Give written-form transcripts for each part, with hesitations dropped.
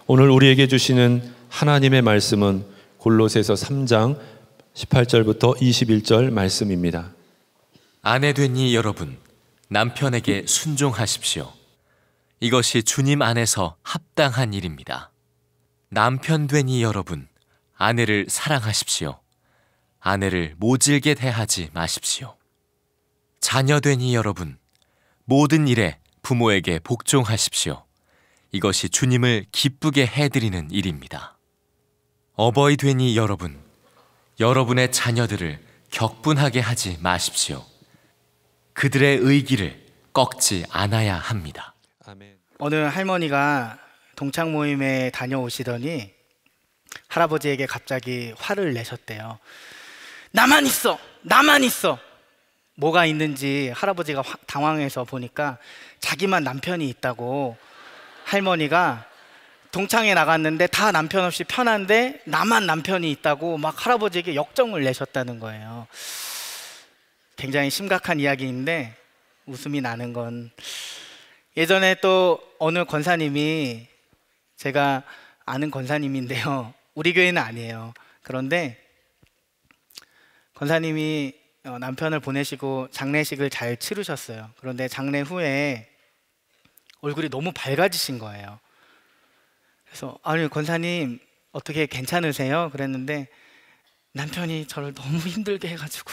오늘 우리에게 주시는 하나님의 말씀은 골로새서 3장 18절부터 21절 말씀입니다. 아내 되니 여러분, 남편에게 순종하십시오. 이것이 주님 안에서 합당한 일입니다. 남편 되니 여러분, 아내를 사랑하십시오. 아내를 모질게 대하지 마십시오. 자녀 되니 여러분, 모든 일에 부모에게 복종하십시오. 이것이 주님을 기쁘게 해드리는 일입니다. 어버이 되니 여러분, 여러분의 자녀들을 격분하게 하지 마십시오. 그들의 의기를 꺾지 않아야 합니다. 아멘. 어느 할머니가 동창 모임에 다녀오시더니 할아버지에게 갑자기 화를 내셨대요. 나만 있어! 나만 있어! 뭐가 있는지 할아버지가 당황해서 보니까 자기만 남편이 있다고. 할머니가 동창회 나갔는데 다 남편 없이 편한데 나만 남편이 있다고 막 할아버지에게 역정을 내셨다는 거예요. 굉장히 심각한 이야기인데 웃음이 나는 건, 예전에 또 어느 권사님이, 제가 아는 권사님인데요, 우리 교회는 아니에요. 그런데 권사님이 남편을 보내시고 장례식을 잘 치르셨어요. 그런데 장례 후에 얼굴이 너무 밝아지신 거예요. 그래서 아니 권사님 어떻게 괜찮으세요? 그랬는데 남편이 저를 너무 힘들게 해가지고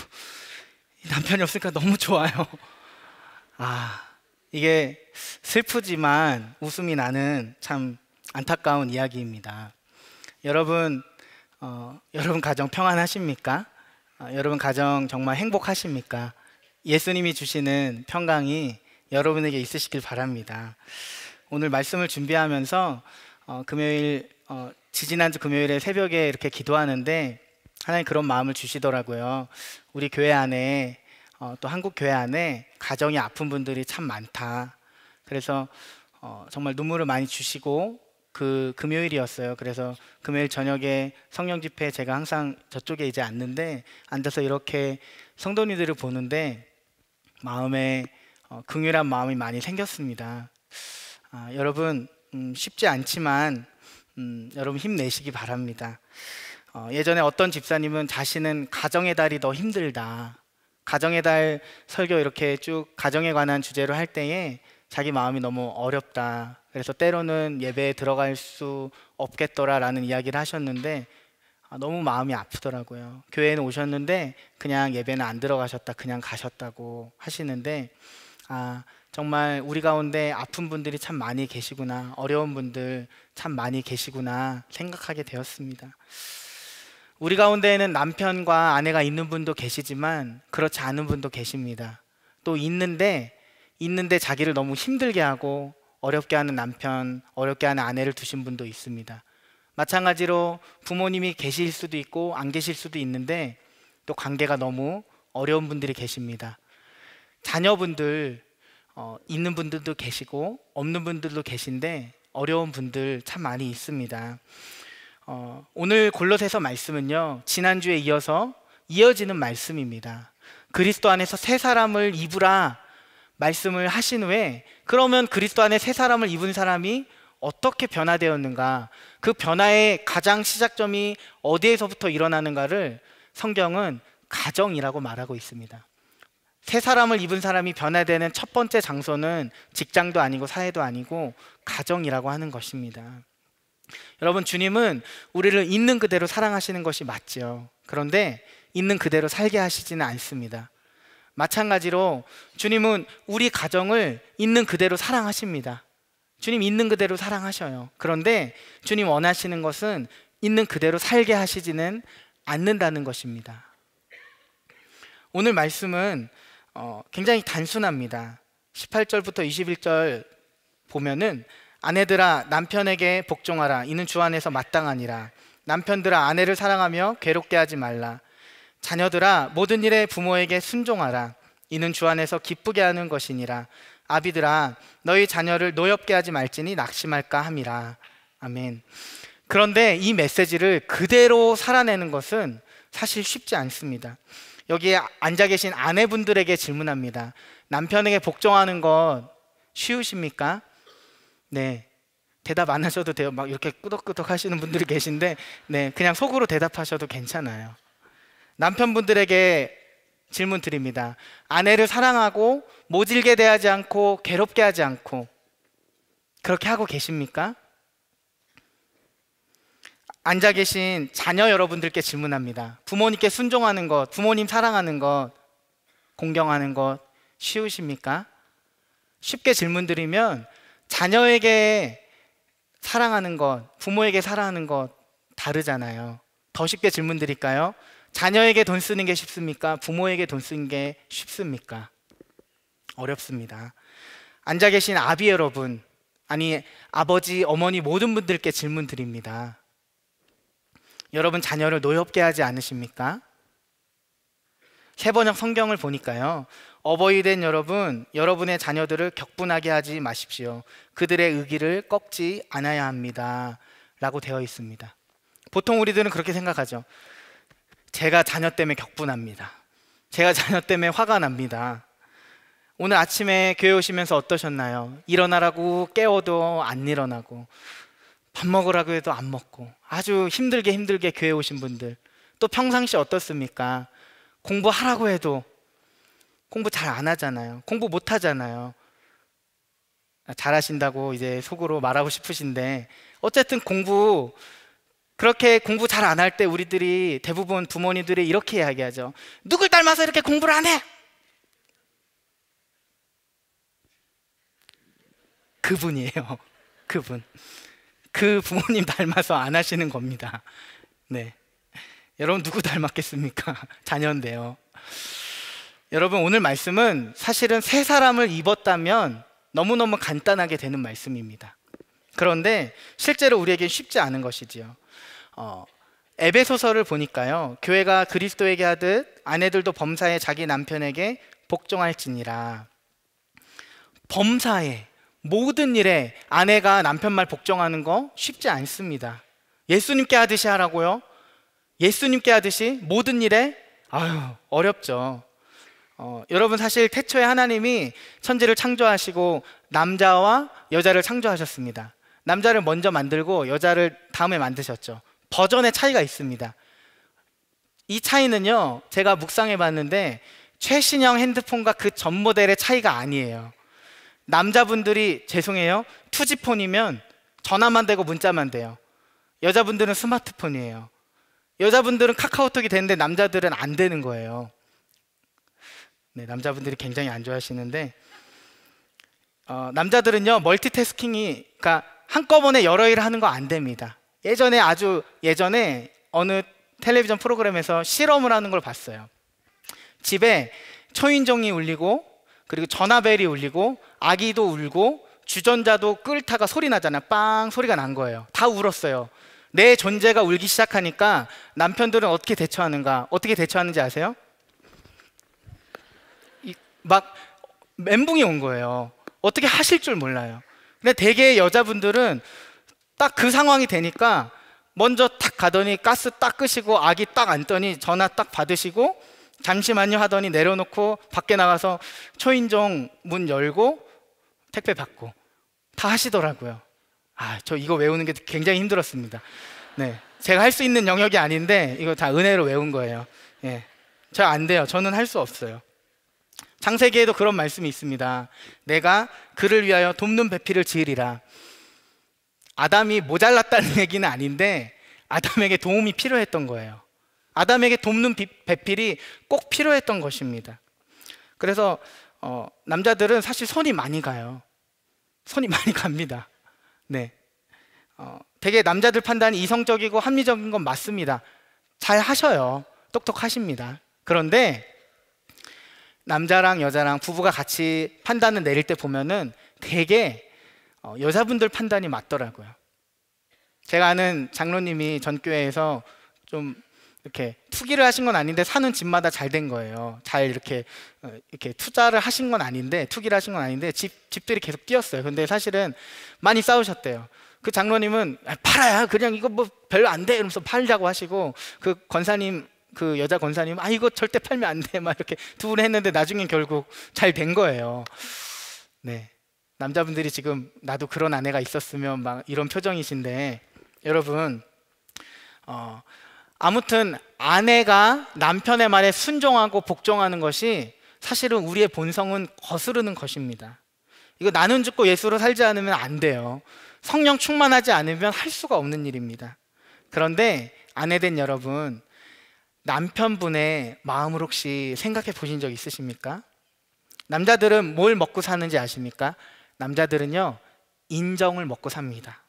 남편이 없으니까 너무 좋아요. 이게 슬프지만 웃음이 나는 참 안타까운 이야기입니다. 여러분 가정 평안하십니까? 여러분 가정 정말 행복하십니까? 예수님이 주시는 평강이 여러분에게 있으시길 바랍니다. 오늘 말씀을 준비하면서 금요일 지지난주 금요일에 새벽에 이렇게 기도하는데 하나님 그런 마음을 주시더라고요. 우리 교회 안에 또 한국 교회 안에 가정이 아픈 분들이 참 많다. 그래서 정말 눈물을 많이 주시고, 그 금요일이었어요. 그래서 금요일 저녁에 성령 집회 제가 항상 저쪽에 이제 앉아서 이렇게 성도님들을 보는데 마음에 긍휼한 마음이 많이 생겼습니다. 여러분 쉽지 않지만 여러분 힘내시기 바랍니다. 예전에 어떤 집사님은 자신은 가정의 달이 더 힘들다, 가정의 달 설교 이렇게 쭉 가정에 관한 주제로 할 때에 자기 마음이 너무 어렵다, 그래서 때로는 예배에 들어갈 수 없겠더라라는 이야기를 하셨는데 너무 마음이 아프더라고요. 교회에는 오셨는데 그냥 예배는 안 들어가셨다, 그냥 가셨다고 하시는데 정말 우리 가운데 아픈 분들이 참 많이 계시구나, 어려운 분들 참 많이 계시구나 생각하게 되었습니다. 우리 가운데에는 남편과 아내가 있는 분도 계시지만 그렇지 않은 분도 계십니다. 또 있는데 자기를 너무 힘들게 하고 어렵게 하는 남편, 어렵게 하는 아내를 두신 분도 있습니다. 마찬가지로 부모님이 계실 수도 있고 안 계실 수도 있는데 또 관계가 너무 어려운 분들이 계십니다. 자녀분들 있는 분들도 계시고 없는 분들도 계신데 어려운 분들 참 많이 있습니다. 오늘 골로새서 말씀은요, 지난주에 이어지는 말씀입니다. 그리스도 안에서 새 사람을 입으라 말씀을 하신 후에, 그러면 그리스도 안에 새 사람을 입은 사람이 어떻게 변화되었는가, 그 변화의 가장 시작점이 어디에서부터 일어나는가를 성경은 가정이라고 말하고 있습니다. 새 사람을 입은 사람이 변화되는 첫 번째 장소는 직장도 아니고 사회도 아니고 가정이라고 하는 것입니다. 여러분, 주님은 우리를 있는 그대로 사랑하시는 것이 맞죠. 그런데 있는 그대로 살게 하시지는 않습니다. 마찬가지로 주님은 우리 가정을 있는 그대로 사랑하십니다. 주님 있는 그대로 사랑하셔요. 그런데 주님 원하시는 것은 있는 그대로 살게 하시지는 않는다는 것입니다. 오늘 말씀은 굉장히 단순합니다. 18절부터 21절 보면은 아내들아 남편에게 복종하라, 이는 주 안에서 마땅하니라. 남편들아 아내를 사랑하며 괴롭게 하지 말라. 자녀들아 모든 일에 부모에게 순종하라, 이는 주 안에서 기쁘게 하는 것이니라. 아비들아 너희 자녀를 노엽게 하지 말지니 낙심할까 함이라. 아멘. 그런데 이 메시지를 그대로 살아내는 것은 사실 쉽지 않습니다. 여기에 앉아 계신 아내분들에게 질문합니다. 남편에게 복종하는 것 쉬우십니까? 네, 대답 안 하셔도 돼요. 막 이렇게 끄덕끄덕 하시는 분들이 계신데, 네, 그냥 속으로 대답하셔도 괜찮아요. 남편분들에게 질문 드립니다. 아내를 사랑하고 모질게 대하지 않고 괴롭게 하지 않고 그렇게 하고 계십니까? 앉아 계신 자녀 여러분들께 질문합니다. 부모님께 순종하는 것, 부모님 사랑하는 것, 공경하는 것 쉬우십니까? 쉽게 질문 드리면 자녀에게 사랑하는 것, 부모에게 사랑하는 것 다르잖아요. 더 쉽게 질문 드릴까요? 자녀에게 돈 쓰는 게 쉽습니까? 부모에게 돈 쓰는 게 쉽습니까? 어렵습니다. 앉아 계신 아비 여러분, 아니 아버지, 어머니 모든 분들께 질문 드립니다. 여러분 자녀를 노엽게 하지 않으십니까? 세번역 성경을 보니까요, 어버이 된 여러분, 여러분의 자녀들을 격분하게 하지 마십시오. 그들의 의기를 꺾지 않아야 합니다 라고 되어 있습니다. 보통 우리들은 그렇게 생각하죠. 제가 자녀 때문에 격분합니다. 제가 자녀 때문에 화가 납니다. 오늘 아침에 교회 오시면서 어떠셨나요? 일어나라고 깨워도 안 일어나고, 밥 먹으라고 해도 안 먹고, 아주 힘들게 교회 오신 분들, 또 평상시 어떻습니까? 공부하라고 해도 공부 잘 안 하잖아요. 공부 못 하잖아요. 잘하신다고 이제 속으로 말하고 싶으신데, 어쨌든 그렇게 공부 잘 안 할 때 우리들이 대부분 부모님들이 이렇게 이야기하죠. 누굴 닮아서 이렇게 공부를 안 해? 그분이에요. 그분. 그 부모님 닮아서 안 하시는 겁니다. 네. 여러분 누구 닮았겠습니까? 자녀인데요. 여러분 오늘 말씀은 사실은 세 사람을 입었다면 너무너무 간단하게 되는 말씀입니다. 그런데 실제로 우리에겐 쉽지 않은 것이지요. 에베소서를 보니까요, 교회가 그리스도에게 하듯 아내들도 범사에 자기 남편에게 복종할지니라. 범사에, 모든 일에 아내가 남편 말 복종하는 거 쉽지 않습니다. 예수님께 하듯이 하라고요? 예수님께 하듯이 모든 일에? 어렵죠. 여러분 사실 태초에 하나님이 천지를 창조하시고 남자와 여자를 창조하셨습니다. 남자를 먼저 만들고 여자를 다음에 만드셨죠. 버전의 차이가 있습니다. 이 차이는요, 제가 묵상해 봤는데 최신형 핸드폰과 그 전 모델의 차이가 아니에요. 남자분들이 죄송해요, 투지폰이면 전화만 되고 문자만 돼요. 여자분들은 스마트폰이에요. 여자분들은 카카오톡이 되는데 남자들은 안 되는 거예요. 네, 남자분들이 굉장히 안 좋아하시는데, 남자들은요 멀티태스킹이, 그러니까 한꺼번에 여러 일을 하는 거 안 됩니다. 아주 예전에 어느 텔레비전 프로그램에서 실험을 하는 걸 봤어요. 집에 초인종이 울리고, 그리고 전화벨이 울리고, 아기도 울고, 주전자도 끓다가 소리 나잖아요. 빵 소리가 난 거예요. 다 울었어요. 내 존재가 울기 시작하니까 남편들은 어떻게 대처하는가? 어떻게 대처하는지 아세요? 막 멘붕이 온 거예요. 어떻게 하실 줄 몰라요. 근데 대개 여자분들은 딱 그 상황이 되니까 먼저 탁 가더니 가스 딱 끄시고 아기 딱 앉더니 전화 딱 받으시고 잠시만요 하더니 내려놓고 밖에 나가서 초인종 문 열고 택배 받고 다 하시더라고요. 저 이거 외우는 게 굉장히 힘들었습니다. 네, 제가 할 수 있는 영역이 아닌데 이거 다 은혜로 외운 거예요. 예, 저 안 돼요. 저는 할 수 없어요. 창세기에도 그런 말씀이 있습니다. 내가 그를 위하여 돕는 배필을 지으리라. 아담이 모자랐다는 얘기는 아닌데 아담에게 도움이 필요했던 거예요. 아담에게 돕는 배필이 꼭 필요했던 것입니다. 그래서 남자들은 사실 손이 많이 가요. 손이 많이 갑니다. 네, 되게 남자들 판단이 이성적이고 합리적인 건 맞습니다. 잘 하셔요. 똑똑하십니다. 그런데 남자랑 여자랑 부부가 같이 판단을 내릴 때 보면은 되게 여자분들 판단이 맞더라고요. 제가 아는 장로님이 전 교회에서 좀 이렇게 투기를 하신 건 아닌데 사는 집마다 잘 된 거예요. 잘 이렇게 투자를 하신 건 아닌데, 투기를 하신 건 아닌데 집들이 계속 뛰었어요. 근데 사실은 많이 싸우셨대요. 그 장로님은 팔아야 그냥 이거 뭐 별로 안 돼 이러면서 팔자고 하시고, 그 권사님, 그 여자 권사님 이거 절대 팔면 안 돼 막 이렇게 두 분 했는데 나중엔 결국 잘 된 거예요. 네, 남자분들이 지금 나도 그런 아내가 있었으면 막 이런 표정이신데, 여러분 아무튼 아내가 남편의 말에 순종하고 복종하는 것이 사실은 우리의 본성은 거스르는 것입니다. 이거 나는 죽고 예수로 살지 않으면 안 돼요. 성령 충만하지 않으면 할 수가 없는 일입니다. 그런데 아내된 여러분, 남편분의 마음을 혹시 생각해 보신 적 있으십니까? 남자들은 뭘 먹고 사는지 아십니까? 남자들은요, 인정을 먹고 삽니다.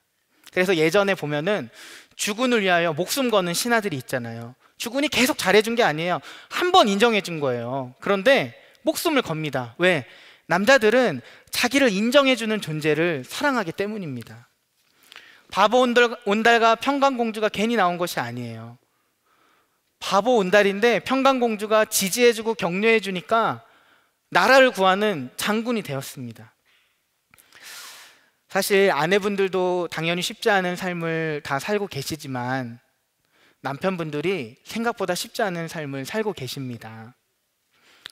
그래서 예전에 보면은 주군을 위하여 목숨 거는 신하들이 있잖아요. 주군이 계속 잘해준 게 아니에요. 한 번 인정해 준 거예요. 그런데 목숨을 겁니다. 왜? 남자들은 자기를 인정해 주는 존재를 사랑하기 때문입니다. 바보 온달과 평강공주가 괜히 나온 것이 아니에요. 바보 온달인데 평강공주가 지지해 주고 격려해 주니까 나라를 구하는 장군이 되었습니다. 사실 아내분들도 당연히 쉽지 않은 삶을 다 살고 계시지만 남편분들이 생각보다 쉽지 않은 삶을 살고 계십니다.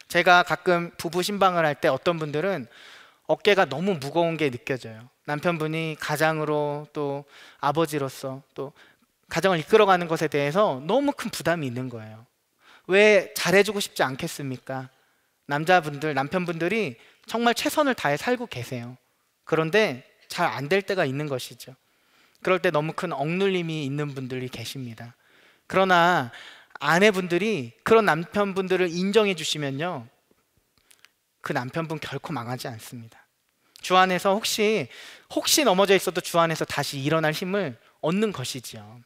제가 가끔 부부 신방을 할 때 어떤 분들은 어깨가 너무 무거운 게 느껴져요. 남편분이 가장으로 또 아버지로서 또 가정을 이끌어가는 것에 대해서 너무 큰 부담이 있는 거예요. 왜 잘해주고 싶지 않겠습니까? 남편분들이 정말 최선을 다해 살고 계세요. 그런데 잘 안 될 때가 있는 것이죠. 그럴 때 너무 큰 억눌림이 있는 분들이 계십니다. 그러나 아내분들이 그런 남편분들을 인정해 주시면요, 그 남편분 결코 망하지 않습니다. 주 안에서 혹시 넘어져 있어도 주 안에서 다시 일어날 힘을 얻는 것이지요.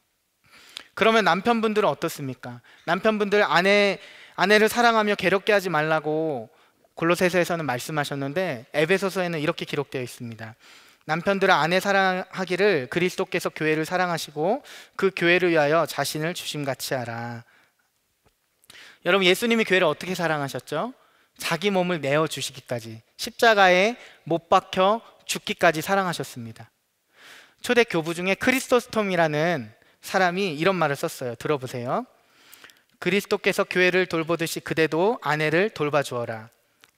그러면 남편분들은 어떻습니까? 남편분들 아내를 사랑하며 괴롭게 하지 말라고 골로새서에서는 말씀하셨는데, 에베소서에는 이렇게 기록되어 있습니다. 남편들은 아내 사랑하기를 그리스도께서 교회를 사랑하시고 그 교회를 위하여 자신을 주심같이 하라. 여러분, 예수님이 교회를 어떻게 사랑하셨죠? 자기 몸을 내어주시기까지, 십자가에 못 박혀 죽기까지 사랑하셨습니다. 초대 교부 중에 크리스토스톰이라는 사람이 이런 말을 썼어요. 들어보세요. 그리스도께서 교회를 돌보듯이 그대도 아내를 돌봐주어라.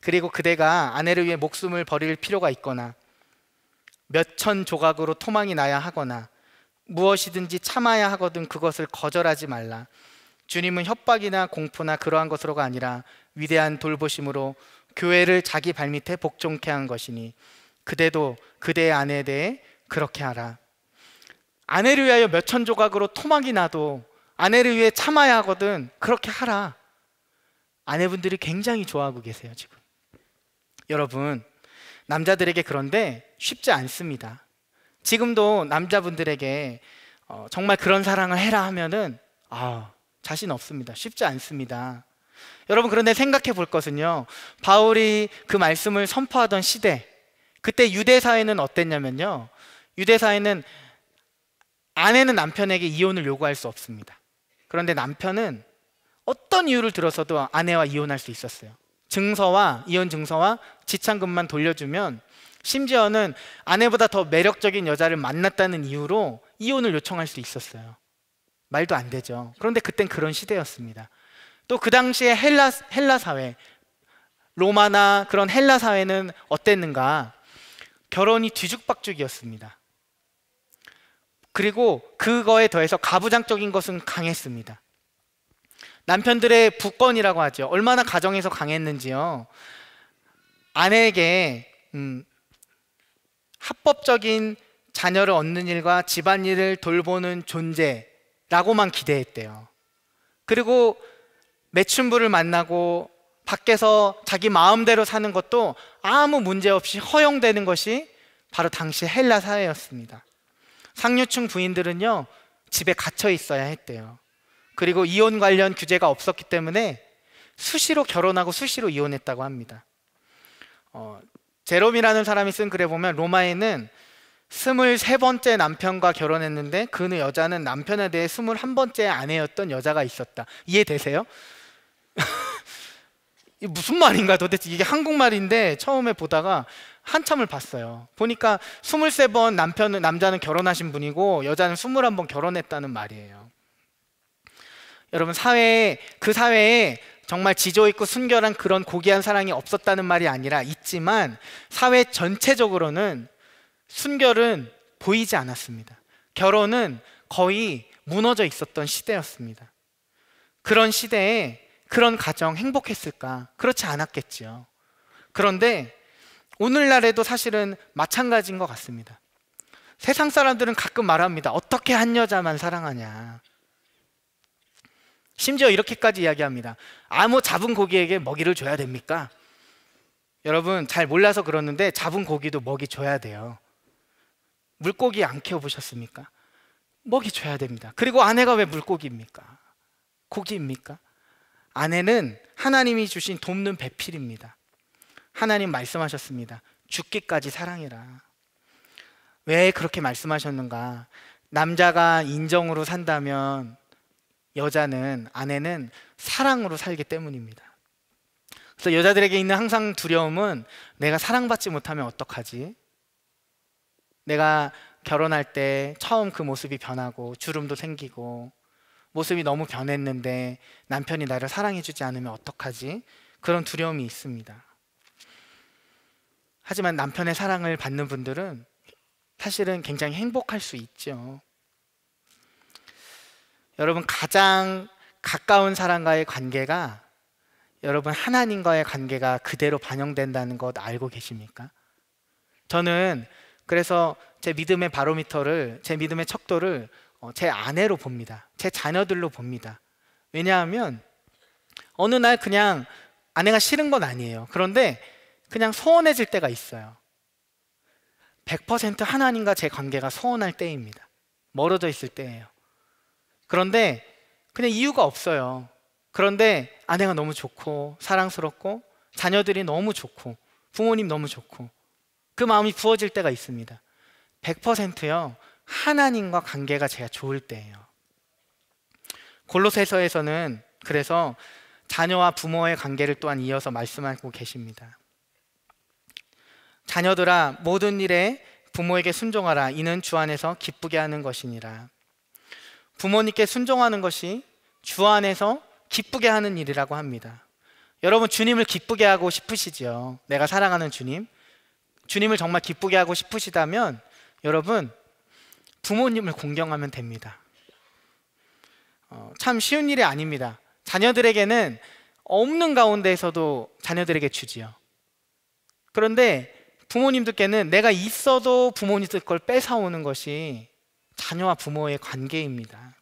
그리고 그대가 아내를 위해 목숨을 버릴 필요가 있거나 몇천 조각으로 토막이 나야 하거나 무엇이든지 참아야 하거든 그것을 거절하지 말라. 주님은 협박이나 공포나 그러한 것으로가 아니라 위대한 돌보심으로 교회를 자기 발밑에 복종케 한 것이니 그대도 그대의 아내에 대해 그렇게 하라. 아내를 위하여 몇천 조각으로 토막이 나도 아내를 위해 참아야 하거든 그렇게 하라. 아내분들이 굉장히 좋아하고 계세요 지금. 여러분, 남자들에게 그런데 쉽지 않습니다. 지금도 남자분들에게 정말 그런 사랑을 해라 하면은 자신 없습니다. 쉽지 않습니다. 여러분, 그런데 생각해 볼 것은요, 바울이 그 말씀을 선포하던 시대, 그때 유대 사회는 어땠냐면요, 유대 사회는 아내는 남편에게 이혼을 요구할 수 없습니다. 그런데 남편은 어떤 이유를 들어서도 아내와 이혼할 수 있었어요. 이혼 증서와 지참금만 돌려주면, 심지어는 아내보다 더 매력적인 여자를 만났다는 이유로 이혼을 요청할 수 있었어요. 말도 안 되죠. 그런데 그땐 그런 시대였습니다. 또 그 당시에 헬라 사회, 로마나 그런 헬라 사회는 어땠는가? 결혼이 뒤죽박죽이었습니다. 그리고 그거에 더해서 가부장적인 것은 강했습니다. 남편들의 부권이라고 하죠. 얼마나 가정에서 강했는지요. 아내에게 합법적인 자녀를 얻는 일과 집안일을 돌보는 존재라고만 기대했대요. 그리고 매춘부를 만나고 밖에서 자기 마음대로 사는 것도 아무 문제 없이 허용되는 것이 바로 당시 헬라 사회였습니다. 상류층 부인들은요, 집에 갇혀 있어야 했대요. 그리고 이혼 관련 규제가 없었기 때문에 수시로 결혼하고 수시로 이혼했다고 합니다. 제롬이라는 사람이 쓴 글에 보면 로마에는 23번째 남편과 결혼했는데 그 여자는 남편에 대해 21번째 아내였던 여자가 있었다. 이해되세요? 이게 무슨 말인가 도대체. 이게 한국말인데 처음에 보다가 한참을 봤어요. 보니까 23번 남자는 결혼하신 분이고 여자는 21번 결혼했다는 말이에요. 여러분, 그 사회에 정말 지조 있고 순결한 그런 고귀한 사랑이 없었다는 말이 아니라 있지만 사회 전체적으로는 순결은 보이지 않았습니다. 결혼은 거의 무너져 있었던 시대였습니다. 그런 시대에 그런 가정 행복했을까? 그렇지 않았겠죠. 그런데 오늘날에도 사실은 마찬가지인 것 같습니다. 세상 사람들은 가끔 말합니다. 어떻게 한 여자만 사랑하냐. 심지어 이렇게까지 이야기합니다. 아무 잡은 고기에게 먹이를 줘야 됩니까? 여러분 잘 몰라서 그러는데 잡은 고기도 먹이 줘야 돼요. 물고기 안 키워보셨습니까? 먹이 줘야 됩니다. 그리고 아내가 왜 물고기입니까? 고기입니까? 아내는 하나님이 주신 돕는 배필입니다. 하나님 말씀하셨습니다. 죽기까지 사랑해라. 왜 그렇게 말씀하셨는가? 남자가 인정으로 산다면 여자는, 아내는 사랑으로 살기 때문입니다. 그래서 여자들에게 있는 항상 두려움은 내가 사랑받지 못하면 어떡하지? 내가 결혼할 때 처음 그 모습이 변하고 주름도 생기고 모습이 너무 변했는데 남편이 나를 사랑해주지 않으면 어떡하지? 그런 두려움이 있습니다. 하지만 남편의 사랑을 받는 분들은 사실은 굉장히 행복할 수 있죠. 여러분 가장 가까운 사람과의 관계가 여러분 하나님과의 관계가 그대로 반영된다는 것 알고 계십니까? 저는 그래서 제 믿음의 바로미터를, 제 믿음의 척도를 제 아내로 봅니다. 제 자녀들로 봅니다. 왜냐하면 어느 날 그냥 아내가 싫은 건 아니에요. 그런데 그냥 소원해질 때가 있어요. 100% 하나님과 제 관계가 소원할 때입니다. 멀어져 있을 때예요. 그런데 그냥 이유가 없어요. 그런데 아내가 너무 좋고 사랑스럽고 자녀들이 너무 좋고 부모님 너무 좋고 그 마음이 부어질 때가 있습니다. 100%요 하나님과 관계가 제가 좋을 때예요. 골로새서에서는 그래서 자녀와 부모의 관계를 또한 이어서 말씀하고 계십니다. 자녀들아 모든 일에 부모에게 순종하라. 이는 주 안에서 기쁘게 하는 것이니라. 부모님께 순종하는 것이 주 안에서 기쁘게 하는 일이라고 합니다. 여러분 주님을 기쁘게 하고 싶으시죠? 내가 사랑하는 주님, 주님을 정말 기쁘게 하고 싶으시다면 여러분 부모님을 공경하면 됩니다. 참 쉬운 일이 아닙니다. 자녀들에게는 없는 가운데에서도 자녀들에게 주지요. 그런데 부모님들께는 내가 있어도 부모님들 걸 뺏어오는 것이 자녀와 부모의 관계입니다.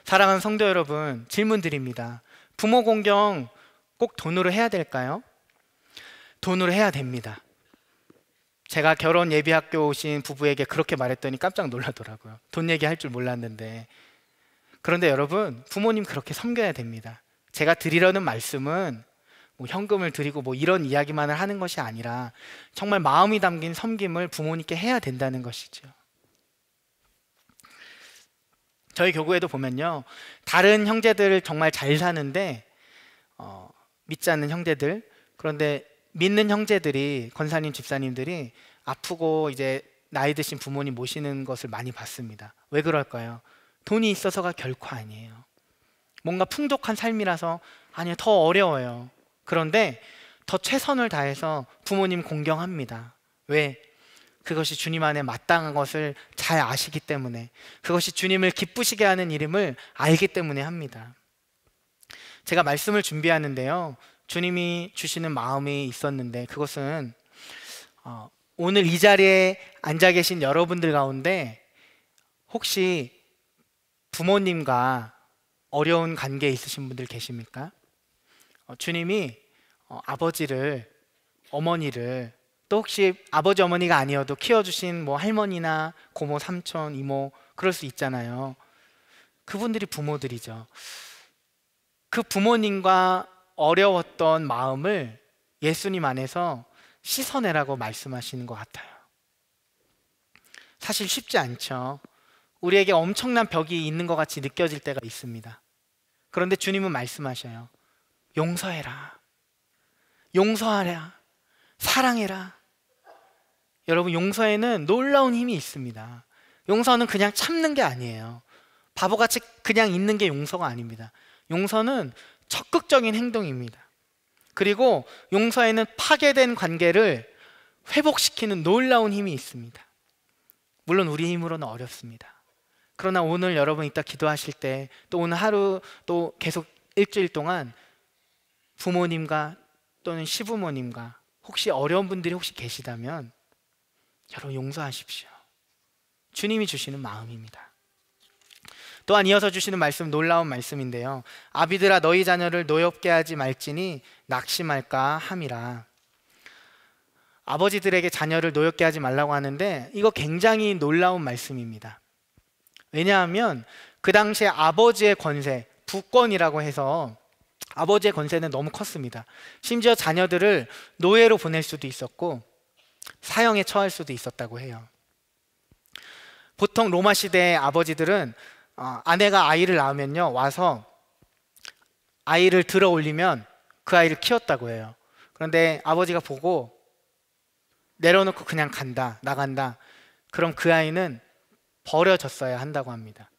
사랑하는 성도 여러분, 질문 드립니다. 부모 공경 꼭 돈으로 해야 될까요? 돈으로 해야 됩니다. 제가 결혼 예비학교 오신 부부에게 그렇게 말했더니 깜짝 놀라더라고요. 돈 얘기할 줄 몰랐는데. 그런데 여러분, 부모님 그렇게 섬겨야 됩니다. 제가 드리려는 말씀은 뭐 현금을 드리고 뭐 이런 이야기만을 하는 것이 아니라 정말 마음이 담긴 섬김을 부모님께 해야 된다는 것이죠. 저희 교구에도 보면요, 다른 형제들 정말 잘 사는데 믿지 않는 형제들, 그런데 믿는 형제들이, 권사님 집사님들이 아프고 이제 나이 드신 부모님 모시는 것을 많이 봤습니다. 왜 그럴까요? 돈이 있어서가 결코 아니에요. 뭔가 풍족한 삶이라서 아니요, 더 어려워요. 그런데 더 최선을 다해서 부모님 공경합니다. 왜? 그것이 주님 안에 마땅한 것을 잘 아시기 때문에, 그것이 주님을 기쁘시게 하는 일임을 알기 때문에 합니다. 제가 말씀을 준비하는데요, 주님이 주시는 마음이 있었는데 그것은 오늘 이 자리에 앉아 계신 여러분들 가운데 혹시 부모님과 어려운 관계에 있으신 분들 계십니까? 주님이 아버지를, 어머니를, 또 혹시 아버지 어머니가 아니어도 키워주신 뭐 할머니나 고모, 삼촌, 이모, 그럴 수 있잖아요. 그분들이 부모들이죠. 그 부모님과 어려웠던 마음을 예수님 안에서 씻어내라고 말씀하시는 것 같아요. 사실 쉽지 않죠. 우리에게 엄청난 벽이 있는 것 같이 느껴질 때가 있습니다. 그런데 주님은 말씀하셔요. 용서해라. 용서하라. 사랑해라. 여러분, 용서에는 놀라운 힘이 있습니다. 용서는 그냥 참는 게 아니에요. 바보같이 그냥 있는 게 용서가 아닙니다. 용서는 적극적인 행동입니다. 그리고 용서에는 파괴된 관계를 회복시키는 놀라운 힘이 있습니다. 물론 우리 힘으로는 어렵습니다. 그러나 오늘 여러분 이따 기도하실 때, 또 오늘 하루, 또 계속 일주일 동안 부모님과 또는 시부모님과 혹시 어려운 분들이 혹시 계시다면 여러분 용서하십시오. 주님이 주시는 마음입니다. 또한 이어서 주시는 말씀, 놀라운 말씀인데요. 아비들아 너희 자녀를 노엽게 하지 말지니 낙심할까 함이라. 아버지들에게 자녀를 노엽게 하지 말라고 하는데 이거 굉장히 놀라운 말씀입니다. 왜냐하면 그 당시에 아버지의 권세, 부권이라고 해서 아버지의 권세는 너무 컸습니다. 심지어 자녀들을 노예로 보낼 수도 있었고 사형에 처할 수도 있었다고 해요. 보통 로마 시대의 아버지들은 아내가 아이를 낳으면요 와서 아이를 들어 올리면 그 아이를 키웠다고 해요. 그런데 아버지가 보고 내려놓고 그냥 간다, 나간다, 그럼 그 아이는 버려졌어야 한다고 합니다.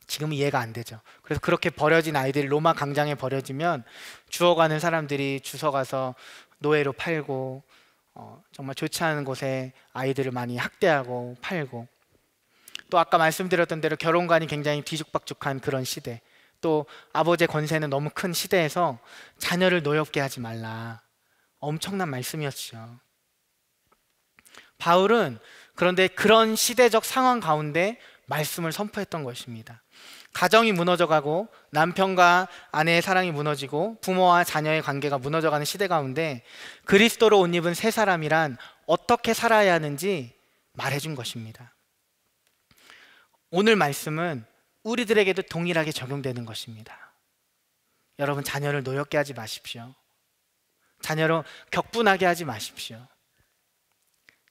지금은 이해가 안 되죠. 그래서 그렇게 버려진 아이들이 로마 강장에 버려지면 주워가는 사람들이 주워가서 노예로 팔고 정말 좋지 않은 곳에 아이들을 많이 학대하고 팔고, 또 아까 말씀드렸던 대로 결혼관이 굉장히 뒤죽박죽한 그런 시대, 또 아버지의 권세는 너무 큰 시대에서 자녀를 노엽게 하지 말라, 엄청난 말씀이었죠. 바울은 그런데 그런 시대적 상황 가운데 말씀을 선포했던 것입니다. 가정이 무너져가고 남편과 아내의 사랑이 무너지고 부모와 자녀의 관계가 무너져가는 시대 가운데 그리스도로 옷 입은 새 사람이란 어떻게 살아야 하는지 말해준 것입니다. 오늘 말씀은 우리들에게도 동일하게 적용되는 것입니다. 여러분, 자녀를 노엽게 하지 마십시오. 자녀로 격분하게 하지 마십시오.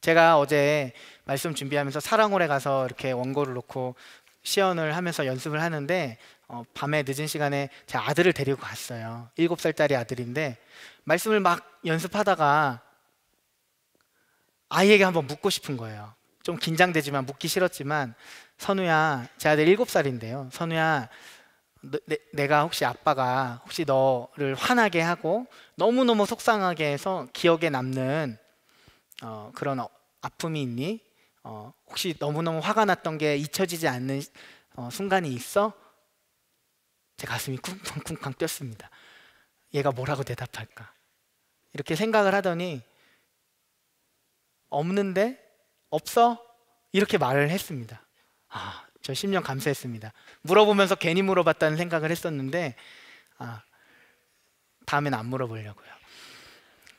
제가 어제 말씀 준비하면서 사랑홀에 가서 이렇게 원고를 놓고 시연을 하면서 연습을 하는데 밤에 늦은 시간에 제 아들을 데리고 갔어요. 7살짜리 아들인데 말씀을 막 연습하다가 아이에게 한번 묻고 싶은 거예요. 좀 긴장되지만 묻기 싫었지만, 선우야, 제 아들 7살인데요 선우야, 내가 혹시 아빠가 혹시 너를 화나게 하고 너무너무 속상하게 해서 기억에 남는 그런 아픔이 있니? 혹시 너무너무 화가 났던 게 잊혀지지 않는 순간이 있어? 제 가슴이 쿵쾅쿵쾅 뛰었습니다. 얘가 뭐라고 대답할까? 이렇게 생각을 하더니 없는데? 없어? 이렇게 말을 했습니다. 저 10년 감수했습니다. 물어보면서 괜히 물어봤다는 생각을 했었는데 다음엔 안 물어보려고요.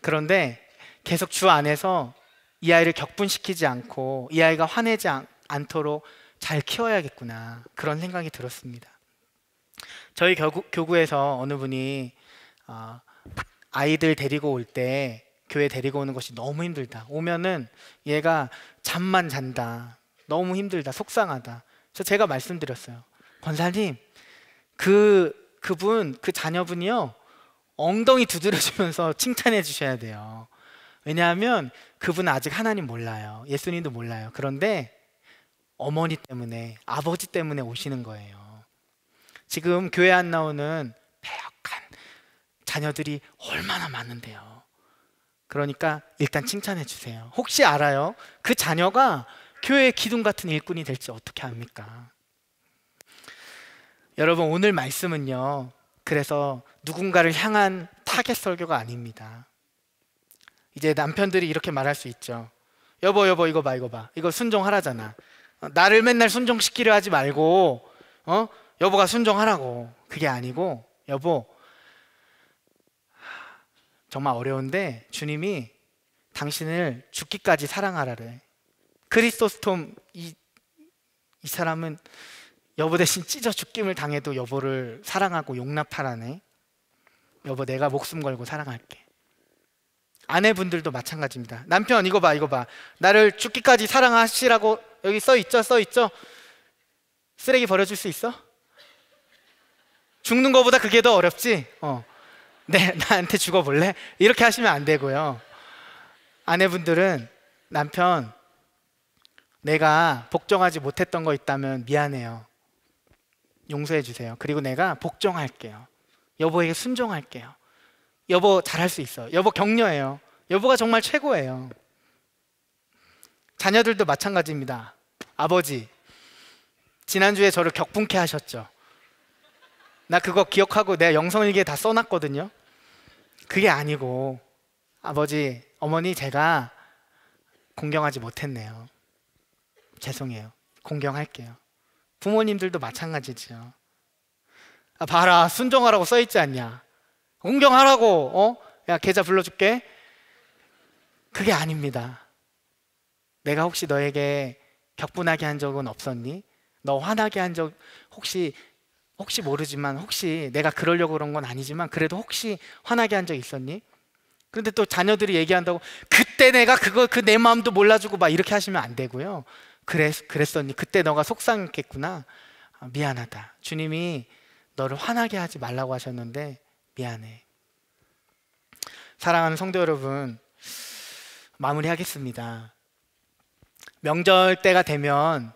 그런데 계속 주 안에서 이 아이를 격분시키지 않고 이 아이가 화내지 않도록 잘 키워야겠구나, 그런 생각이 들었습니다. 저희 교구에서 어느 분이 아이들 데리고 올 때 교회 데리고 오는 것이 너무 힘들다, 오면은 얘가 잠만 잔다, 너무 힘들다, 속상하다. 그래서 제가 말씀드렸어요. 권사님, 그분, 그 자녀분이요 엉덩이 두드려주면서 칭찬해 주셔야 돼요. 왜냐하면 그분은 아직 하나님 몰라요. 예수님도 몰라요. 그런데 어머니 때문에, 아버지 때문에 오시는 거예요. 지금 교회 안 나오는 배역한 자녀들이 얼마나 많은데요. 그러니까 일단 칭찬해 주세요. 혹시 알아요? 그 자녀가 교회의 기둥 같은 일꾼이 될지 어떻게 합니까? 여러분, 오늘 말씀은요, 그래서 누군가를 향한 타겟 설교가 아닙니다. 이제 남편들이 이렇게 말할 수 있죠. 여보 이거 봐, 이거 순종하라잖아. 나를 맨날 순종시키려 하지 말고 여보가 순종하라고. 그게 아니고, 여보, 정말 어려운데 주님이 당신을 죽기까지 사랑하라래. 크리소스톰, 이 사람은 여보 대신 찢어 죽김을 당해도 여보를 사랑하고 용납하라네. 여보, 내가 목숨 걸고 사랑할게. 아내분들도 마찬가지입니다. 남편, 이거 봐, 나를 죽기까지 사랑하시라고 여기 써 있죠. 쓰레기 버려줄 수 있어? 죽는 거보다 그게 더 어렵지? 나한테 죽어볼래? 이렇게 하시면 안 되고요. 아내분들은 남편, 내가 복종하지 못했던 거 있다면 미안해요, 용서해 주세요. 그리고 내가 복종할게요. 여보에게 순종할게요. 여보 잘할 수 있어. 여보 격려해요. 여보가 정말 최고예요. 자녀들도 마찬가지입니다. 아버지, 지난주에 저를 격분케 하셨죠. 나 그거 기억하고 내가 영성일기에 다 써놨거든요. 그게 아니고, 아버지, 어머니 제가 공경하지 못했네요. 죄송해요. 공경할게요. 부모님들도 마찬가지죠. 아, 봐라, 순종하라고 써있지 않냐. 공경하라고. 야, 계좌 불러줄게. 그게 아닙니다. 내가 혹시 너에게 격분하게 한 적은 없었니? 너 화나게 한 적 혹시 모르지만, 혹시 내가 그러려고 그런 건 아니지만 그래도 혹시 화나게 한 적 있었니? 그런데 또 자녀들이 얘기한다고 그때 내가 그거 그 내 마음도 몰라주고 막 이렇게 하시면 안 되고요. 그랬었니? 그때 너가 속상했겠구나. 미안하다. 주님이 너를 화나게 하지 말라고 하셨는데 미안해. 사랑하는 성도 여러분, 마무리하겠습니다. 명절 때가 되면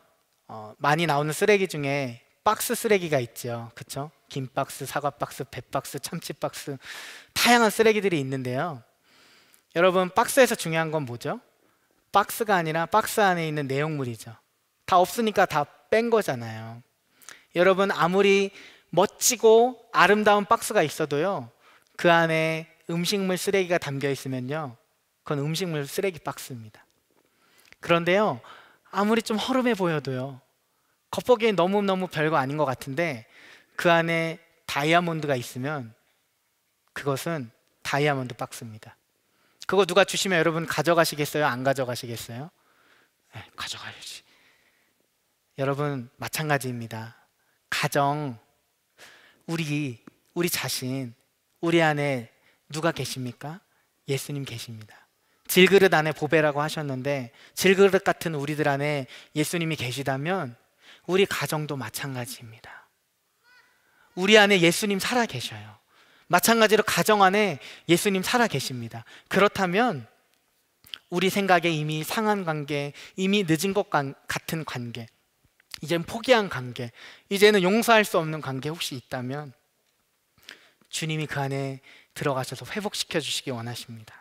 많이 나오는 쓰레기 중에 박스 쓰레기가 있죠. 그렇죠? 김 박스, 사과 박스, 배 박스, 참치 박스, 다양한 쓰레기들이 있는데요. 여러분, 박스에서 중요한 건 뭐죠? 박스가 아니라 박스 안에 있는 내용물이죠. 다 없으니까 다 뺀 거잖아요. 여러분, 아무리 멋지고 아름다운 박스가 있어도요, 그 안에 음식물 쓰레기가 담겨 있으면요, 그건 음식물 쓰레기 박스입니다. 그런데요, 아무리 좀 허름해 보여도요, 겉보기엔 너무너무 별거 아닌 것 같은데 그 안에 다이아몬드가 있으면 그것은 다이아몬드 박스입니다. 그거 누가 주시면 여러분 가져가시겠어요? 안 가져가시겠어요? 네, 가져가야지. 여러분, 마찬가지입니다. 가정, 우리 자신, 우리 안에 누가 계십니까? 예수님 계십니다. 질그릇 안에 보배라고 하셨는데 질그릇 같은 우리들 안에 예수님이 계시다면 우리 가정도 마찬가지입니다. 우리 안에 예수님 살아 계셔요. 마찬가지로 가정 안에 예수님 살아 계십니다. 그렇다면 우리 생각에 이미 상한 관계, 이미 늦은 것 같은 관계, 이제는 포기한 관계, 이제는 용서할 수 없는 관계 혹시 있다면 주님이 그 안에 들어가셔서 회복시켜 주시기 원하십니다.